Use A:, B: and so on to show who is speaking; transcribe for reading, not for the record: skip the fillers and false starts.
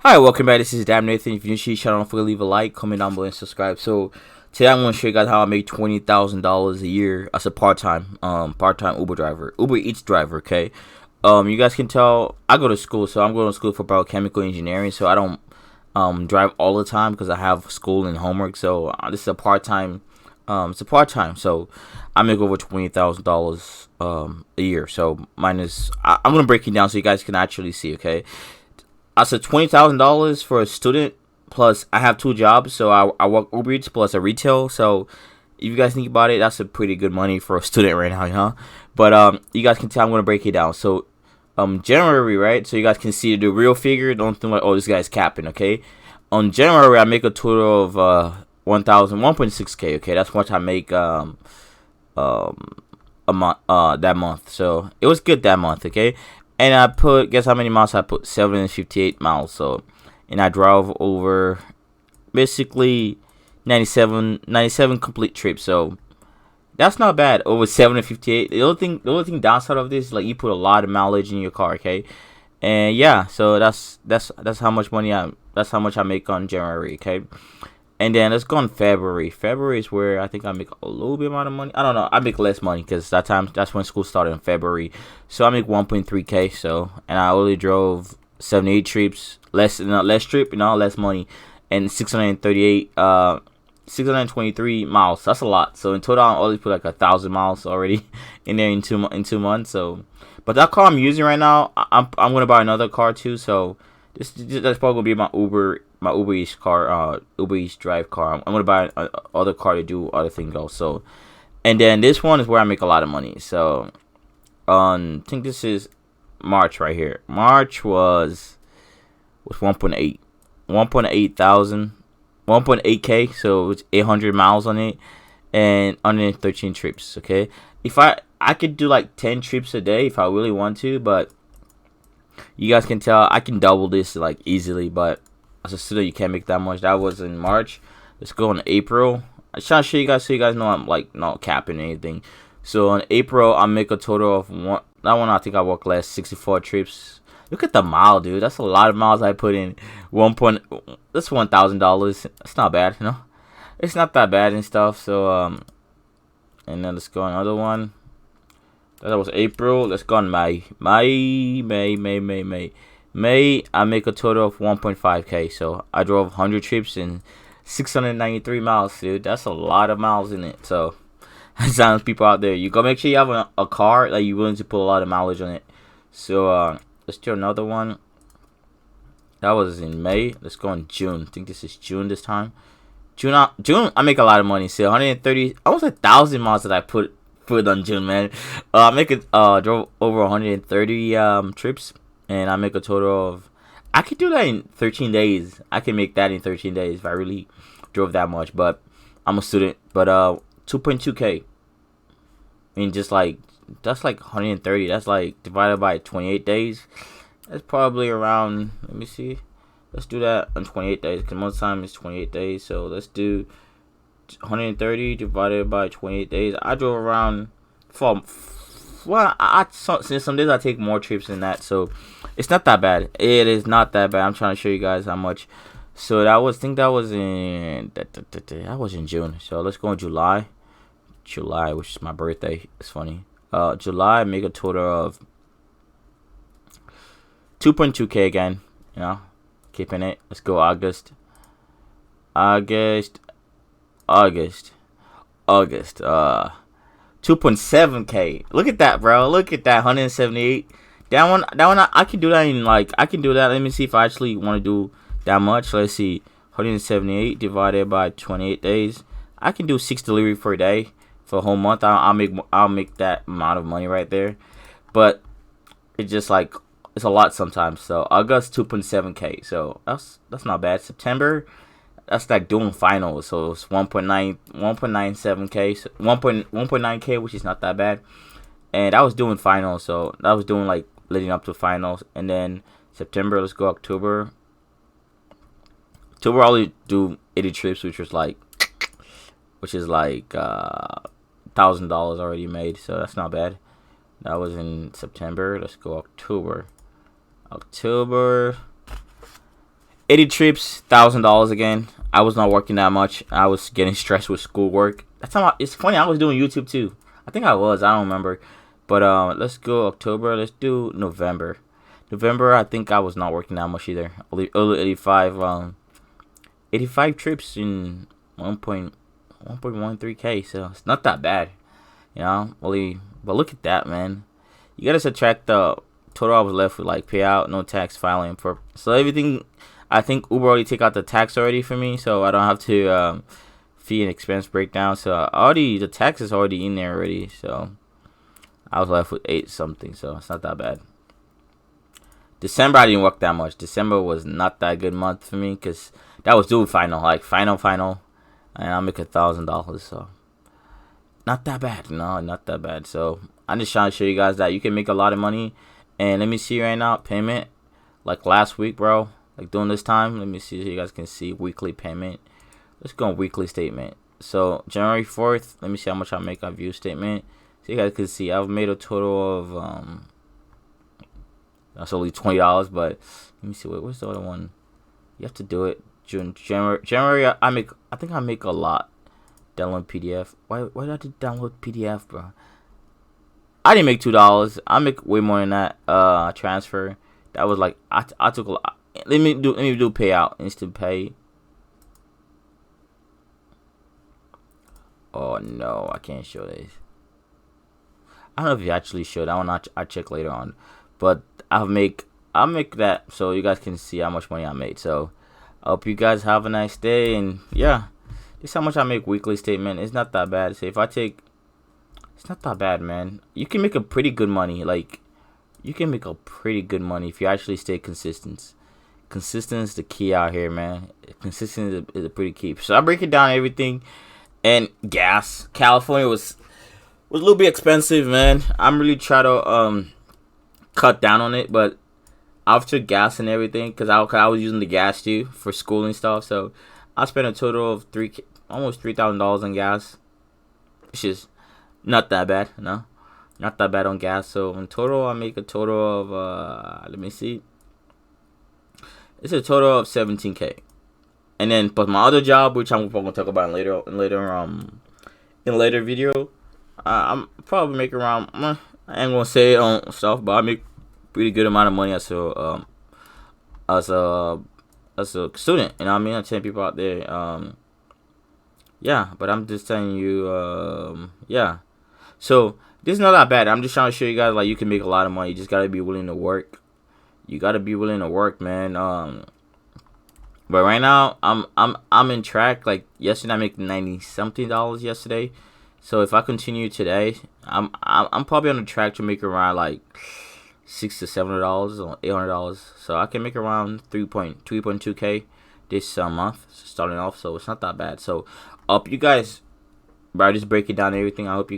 A: Hi, welcome back. This is Damn Nathan. If you're new to the channel, don't forget to leave a like, comment down below, and subscribe. So today I'm going to show you guys how I make $20,000 a year as a part-time Uber driver, Uber Eats driver. Okay. You guys can tell I go to school, so I'm going to school for biochemical engineering. So I don't drive all the time because I have school and homework. So this is a part-time. It's a part-time. So I make over $20,000 a year. So I'm going to break it down so you guys can actually see. Okay. I said $20,000 for a student, plus I have two jobs, so I work Uber Eats plus a retail. So if you guys think about it, that's a pretty good money for a student right now, huh? But you guys can tell I'm gonna break it down. So January, right? So you guys can see the real figure. Don't think like, oh, this guy's capping, okay? On January, I make a total of 1.6K. Okay, that's what I make a month that month. So it was good that month, okay? And I put, guess how many miles I put? 758 miles. So, and I drove over basically 97 complete trips. So that's not bad. Over 758. The only thing downside of this is like you put a lot of mileage in your car, okay? And yeah, so that's how much money that's how much I make on January, okay? And then let's go on February. February is where I think I make a little bit amount of money. I don't know. I make less money because that's when school started in February. So I make 1.3K. So, and I only drove 78 trips, less money, and 623 miles. That's a lot. So in total, I only put like 1,000 miles already in there in 2 months. So, but that car I'm using right now, I'm gonna buy another car too. So that's probably gonna be my Uber Eats car, Uber Eats drive car. I'm gonna buy other car to do other things also. And then this one is where I make a lot of money. So I think this is March right here. March was 1.8 1.8K. So it's 800 miles on it and 113 trips. Okay, if I could do like 10 trips a day if I really want to, but you guys can tell I can double this like easily, but as a student you can't make that much. That was in March. Let's go in April. I'm trying to show you guys so you guys know I'm like not capping anything. So in April I make a total of that one I think I worked less 64 trips. Look at the mile, dude. That's a lot of miles I put in. That's $1,000. That's not bad, you know. It's not that bad and stuff. So and then let's go on another one. That was April. Let's go on May. May, I make a total of 1.5K. So I drove 100 trips and 693 miles, dude. That's a lot of miles in it. So, sounds people out there, you go make sure you have a car that you're willing to put a lot of mileage on it. So, let's do another one. That was in May. Let's go in June. I think this is June this time. June, I make a lot of money. See, 130, almost 1,000 miles that I put on June, man. I make it drove over 130 trips, and I make a total of, I could do that in 13 days. I can make that in 13 days if I really drove that much. But I'm a student. But 2.2K. I mean, just like that's like 130. That's like divided by 28 days. That's probably around. Let me see. Let's do that on 28 days because most time is 28 days. So let's do 130 divided by 28 days. I drove around since some days I take more trips than that, so it's not that bad. It is not that bad. I'm trying to show you guys how much. So that was in June. So let's go in July, which is my birthday. It's funny. July, make a total of 2.2K again. You know, keeping it. Let's go August. 2.7K. Look at that, bro. Look at that, 178. That one I can do that in like I can do that. Let me see if I actually want to do that much. Let's see. 178 divided by 28 days. I can do 6 delivery per day for a whole month. I'll make that amount of money right there. But it's just like it's a lot sometimes. So August 2.7K. So that's not bad. September, that's like doing finals, so it's 1.97K, 1.9K, which is not that bad. And I was doing finals, so I was doing like leading up to finals. And then September, let's go October. October I only do 80 trips, which is like $1,000 already made, so that's not bad. That was in September. Let's go October. 80 trips, $1,000 again. I was not working that much. I was getting stressed with schoolwork. That's how it's funny. I was doing YouTube too. I think I was. I don't remember. But let's go October. Let's do November. November, I think I was not working that much either. Only 85 trips in 1.13k. So it's not that bad, you know. Only, but look at that, man. You gotta subtract the total I was left with, like payout, no tax filing, so everything. I think Uber already take out the tax already for me, so I don't have to fee and expense breakdown. So the tax is already in there already. So I was left with 8 something, so it's not that bad. December, I didn't work that much. December was not that good month for me because that was due final, like final, and I make $1,000. So not that bad, no, not that bad. So I'm just trying to show you guys that you can make a lot of money. And let me see right now, payment, like last week, bro. Like during this time, let me see so you guys can see weekly payment. Let's go on weekly statement. So January 4th, let me see how much I make on view statement. So you guys can see I've made a total of that's only $20, but let me see. Where's the other one? You have to do it January. I think I make a lot. Download PDF. Why did I download PDF, bro? I didn't make $2. I make way more than that. Transfer. That was like I took a lot. Let me do payout. Instant pay. Oh no, I can't show this. I don't know if you actually show that one. I check later on, but I'll make that so you guys can see how much money I made. So I hope you guys have a nice day, and yeah, this is how much I make weekly statement. It's not that bad. Say if I take, it's not that bad, man. You can make a pretty good money. Like you can make a pretty good money if you actually stay consistent. Consistent is the key out here, man. Consistent is a pretty key. So I break it down everything, and gas. California was a little bit expensive, man. I'm really trying to cut down on it, but after gas and everything, because I was using the gas too for school and stuff, so I spent a total of almost $3,000 on gas, which is not that bad, no, not that bad on gas. So in total, I make a total of let me see, it's a total of 17K, and then but my other job, which I'm probably gonna talk about in later video, I'm probably making around. I ain't gonna say it on stuff, but I make pretty good amount of money as a student. You know what I mean? I'm telling people out there. Yeah, but I'm just telling you. Yeah. So this is not that bad. I'm just trying to show you guys like you can make a lot of money. You just gotta be willing to work. You gotta be willing to work, man. But right now I'm in track. Like yesterday, I made $90 something yesterday. So if I continue today, I'm probably on the track to make around like $600 to $700 or $800. So I can make around 3.2K this month starting off. So it's not that bad. So up you guys, bro. Just break it down everything. I hope you